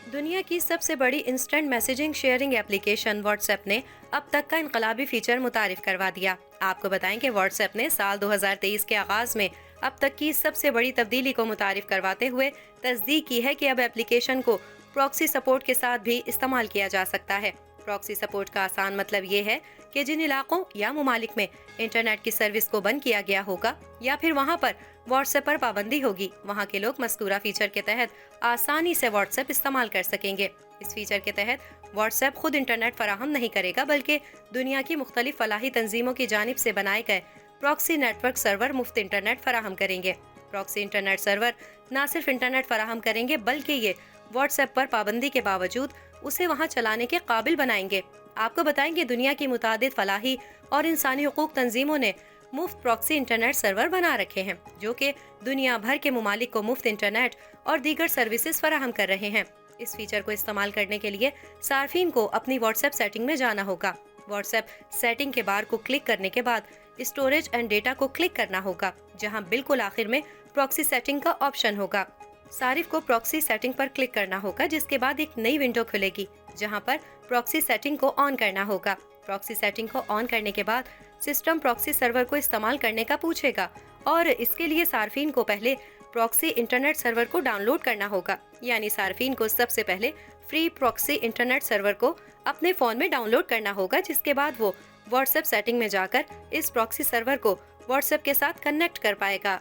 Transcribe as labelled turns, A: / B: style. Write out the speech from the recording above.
A: दुनिया की सबसे बड़ी instant messaging sharing application WhatsApp ने अब तक का इनकलाबी फीचर मुतारिफ करवा दिया। आपको बताएं कि व्हाट्सएप ने साल 2023 के आगाज में अब तक की सबसे बड़ी तब्दीली को मुतारिफ करवाते हुए तस्दीक की है कि अब एप्लीकेशन को प्रॉक्सी सपोर्ट के साथ भी इस्तेमाल किया जा सकता है। प्रॉक्सी सपोर्ट का आसान मतलब ये है कि जिन इलाकों या मुमालिक में इंटरनेट की सर्विस को बंद किया गया होगा या फिर वहाँ पर व्हाट्सएप पर पाबंदी होगी, वहाँ के लोग मज़कूरा फीचर के तहत आसानी से व्हाट्सएप इस्तेमाल कर सकेंगे। इस फीचर के तहत व्हाट्सएप खुद इंटरनेट फराहम नहीं करेगा, बल्कि दुनिया की मुख्तलिफ फलाही तंजीमों की जानिब से बनाए गए प्रॉक्सी नेटवर्क सर्वर मुफ्त इंटरनेट फराहम करेंगे। प्रॉक्सी इंटरनेट सर्वर न सिर्फ इंटरनेट फराहम करेंगे, बल्कि ये व्हाट्सएप पर पाबंदी के बावजूद उसे वहाँ चलाने के काबिल बनाएंगे। आपको बताएंगे दुनिया की मुतादिद फलाही और इंसानी हुकूक तंजीमों ने मुफ्त प्रॉक्सी इंटरनेट सर्वर बना रखे हैं, जो कि दुनिया भर के मुमालिक को मुफ्त इंटरनेट और दीगर सर्विसेज फराहम कर रहे हैं। इस फीचर को इस्तेमाल करने के लिए सार्फिन को अपनी व्हाट्सएप सेटिंग में जाना होगा। व्हाट्सएप सेटिंग के बार को क्लिक करने के बाद स्टोरेज एंड डेटा को क्लिक करना होगा, जहां बिल्कुल आखिर में प्रॉक्सी सेटिंग का ऑप्शन होगा। सारिफ को प्रॉक्सी सेटिंग पर क्लिक करना होगा, जिसके बाद एक नई विंडो खुलेगी जहां पर प्रॉक्सी सेटिंग को ऑन करना होगा। प्रॉक्सी सेटिंग को ऑन करने के बाद सिस्टम प्रॉक्सी सर्वर को इस्तेमाल करने का पूछेगा और इसके लिए सार्फिन को पहले प्रॉक्सी इंटरनेट सर्वर को डाउनलोड करना होगा। यानी सार्फिन को सबसे पहले फ्री प्रॉक्सी इंटरनेट सर्वर को अपने फ़ोन में डाउनलोड करना होगा, जिसके बाद वो व्हाट्सएप सेटिंग में जाकर इस प्रॉक्सी सर्वर को व्हाट्सएप के साथ कनेक्ट कर पाएगा।